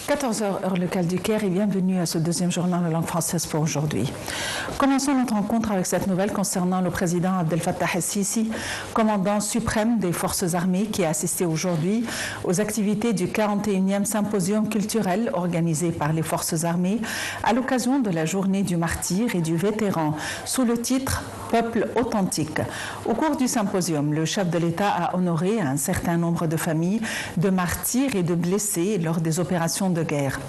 14h, heure locale du Caire, et bienvenue à ce deuxième journal de langue française pour aujourd'hui. Commençons notre rencontre avec cette nouvelle concernant le président Abdel Fattah el-Sisi, commandant suprême des forces armées, qui a assisté aujourd'hui aux activités du 41e symposium culturel organisé par les forces armées à l'occasion de la journée du martyr et du vétéran, sous le titre « Peuple authentique ». Au cours du symposium, le chef de l'État a honoré un certain nombre de familles de martyrs et de blessés lors des opérations de guerre.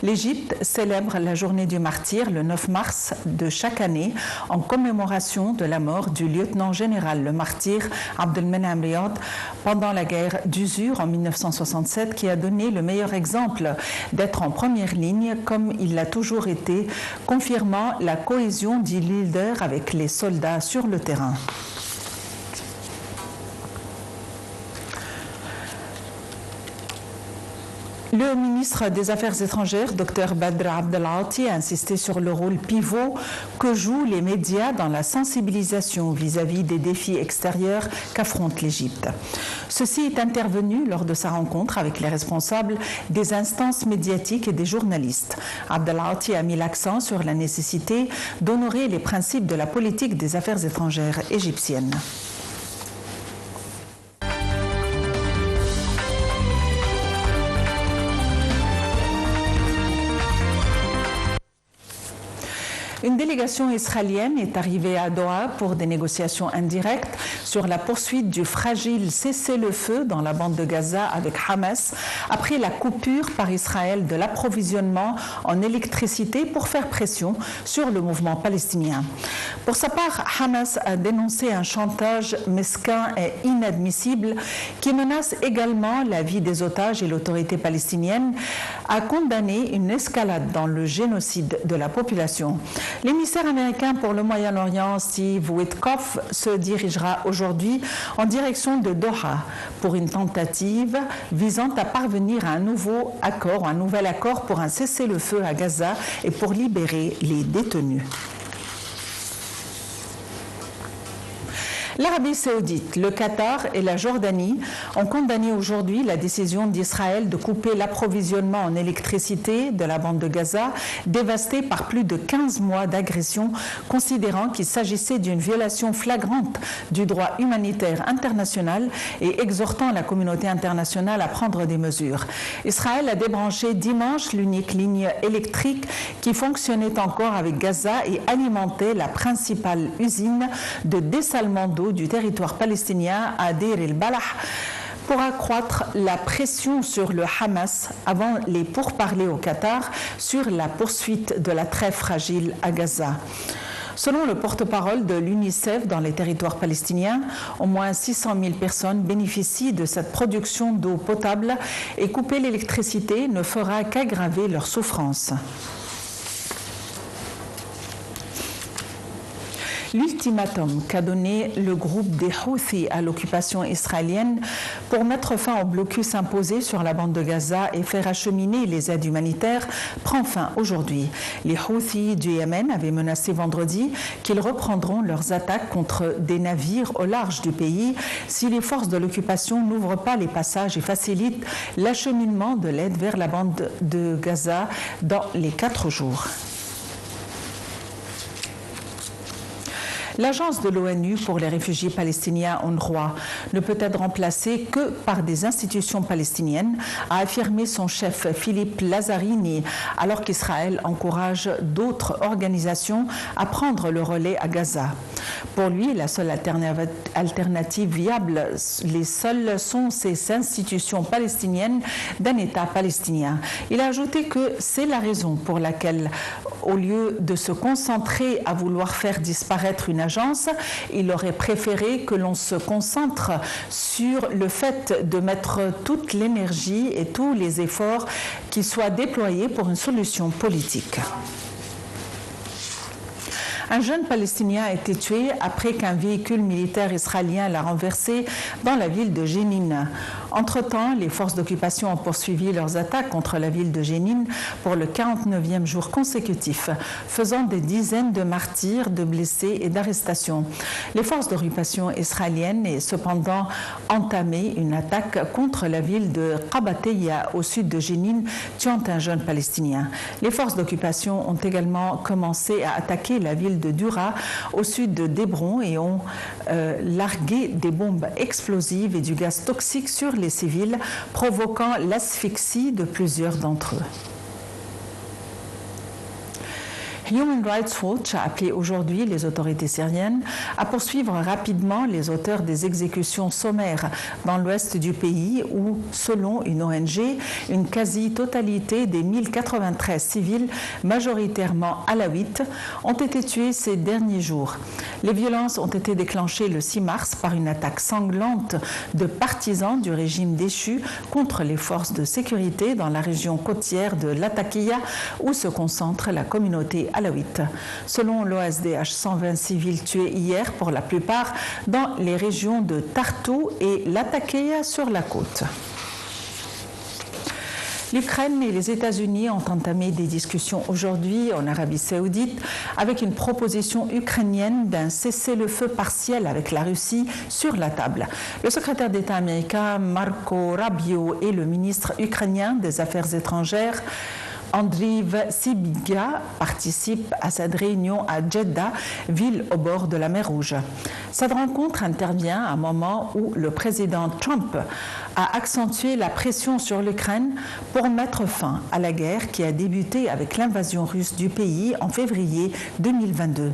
L'Égypte célèbre la journée du martyr le 9 mars de chaque année en commémoration de la mort du lieutenant-général, le martyr Abdelmenem Riad, pendant la guerre d'usure en 1967, qui a donné le meilleur exemple d'être en première ligne comme il l'a toujours été, confirmant la cohésion du leader avec les soldats sur le terrain. Le ministre des Affaires étrangères, Dr Badr Abdelati, a insisté sur le rôle pivot que jouent les médias dans la sensibilisation vis-à-vis des défis extérieurs qu'affronte l'Égypte. Ceci est intervenu lors de sa rencontre avec les responsables des instances médiatiques et des journalistes. Abdelati a mis l'accent sur la nécessité d'honorer les principes de la politique des affaires étrangères égyptienne. Une délégation israélienne est arrivée à Doha pour des négociations indirectes sur la poursuite du fragile cessez-le-feu dans la bande de Gaza avec Hamas après la coupure par Israël de l'approvisionnement en électricité pour faire pression sur le mouvement palestinien. Pour sa part, Hamas a dénoncé un chantage mesquin et inadmissible qui menace également la vie des otages, et l'autorité palestinienne a condamné une escalade dans le génocide de la population. L'émissaire américain pour le Moyen-Orient, Steve Witkoff, se dirigera aujourd'hui en direction de Doha pour une tentative visant à parvenir à un nouvel accord pour un cessez-le-feu à Gaza et pour libérer les détenus. L'Arabie saoudite, le Qatar et la Jordanie ont condamné aujourd'hui la décision d'Israël de couper l'approvisionnement en électricité de la bande de Gaza, dévastée par plus de 15 mois d'agression, considérant qu'il s'agissait d'une violation flagrante du droit humanitaire international et exhortant la communauté internationale à prendre des mesures. Israël a débranché dimanche l'unique ligne électrique qui fonctionnait encore avec Gaza et alimentait la principale usine de dessalement d'eau du territoire palestinien à Deir el-Balah pour accroître la pression sur le Hamas avant les pourparlers au Qatar sur la poursuite de la trêve fragile à Gaza. Selon le porte-parole de l'UNICEF dans les territoires palestiniens, au moins 600 000 personnes bénéficient de cette production d'eau potable et couper l'électricité ne fera qu'aggraver leur souffrance. L'ultimatum qu'a donné le groupe des Houthis à l'occupation israélienne pour mettre fin au blocus imposé sur la bande de Gaza et faire acheminer les aides humanitaires prend fin aujourd'hui. Les Houthis du Yémen avaient menacé vendredi qu'ils reprendront leurs attaques contre des navires au large du pays si les forces de l'occupation n'ouvrent pas les passages et facilitent l'acheminement de l'aide vers la bande de Gaza dans les 4 jours. L'agence de l'ONU pour les réfugiés palestiniens, UNRWA, ne peut être remplacée que par des institutions palestiniennes, a affirmé son chef Philippe Lazzarini, alors qu'Israël encourage d'autres organisations à prendre le relais à Gaza. Pour lui, la seule alternative viable, les seules sont ces institutions palestiniennes d'un État palestinien. Il a ajouté que c'est la raison pour laquelle, au lieu de se concentrer à vouloir faire disparaître une agence, il aurait préféré que l'on se concentre sur le fait de mettre toute l'énergie et tous les efforts qui soient déployés pour une solution politique. Un jeune Palestinien a été tué après qu'un véhicule militaire israélien l'a renversé dans la ville de Jénine. Entre-temps, les forces d'occupation ont poursuivi leurs attaques contre la ville de Jénine pour le 49e jour consécutif, faisant des dizaines de martyrs, de blessés et d'arrestations. Les forces d'occupation israéliennes ont cependant entamé une attaque contre la ville de Qabateya au sud de Jénine, tuant un jeune Palestinien. Les forces d'occupation ont également commencé à attaquer la ville de Dura au sud d'Hébron et ont largué des bombes explosives et du gaz toxique sur les civils, provoquant l'asphyxie de plusieurs d'entre eux. Human Rights Watch a appelé aujourd'hui les autorités syriennes à poursuivre rapidement les auteurs des exécutions sommaires dans l'ouest du pays où, selon une ONG, une quasi-totalité des 1093 civils, majoritairement alaouites, ont été tués ces derniers jours. Les violences ont été déclenchées le 6 mars par une attaque sanglante de partisans du régime déchu contre les forces de sécurité dans la région côtière de Latakia où se concentre la communauté alaouite. Selon l'OSDH, 120 civils tués hier, pour la plupart dans les régions de Tartou et Latakia sur la côte. L'Ukraine et les États-Unis ont entamé des discussions aujourd'hui en Arabie Saoudite avec une proposition ukrainienne d'un cessez-le-feu partiel avec la Russie sur la table. Le secrétaire d'État américain Marco Rubio et le ministre ukrainien des Affaires étrangères Andriy Sybiga participe à cette réunion à Jeddah, ville au bord de la mer Rouge. Cette rencontre intervient à un moment où le président Trump a accentué la pression sur l'Ukraine pour mettre fin à la guerre qui a débuté avec l'invasion russe du pays en février 2022.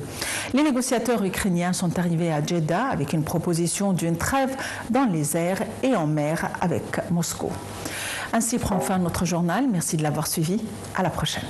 Les négociateurs ukrainiens sont arrivés à Jeddah avec une proposition d'une trêve dans les airs et en mer avec Moscou. Ainsi prend fin notre journal. Merci de l'avoir suivi. À la prochaine.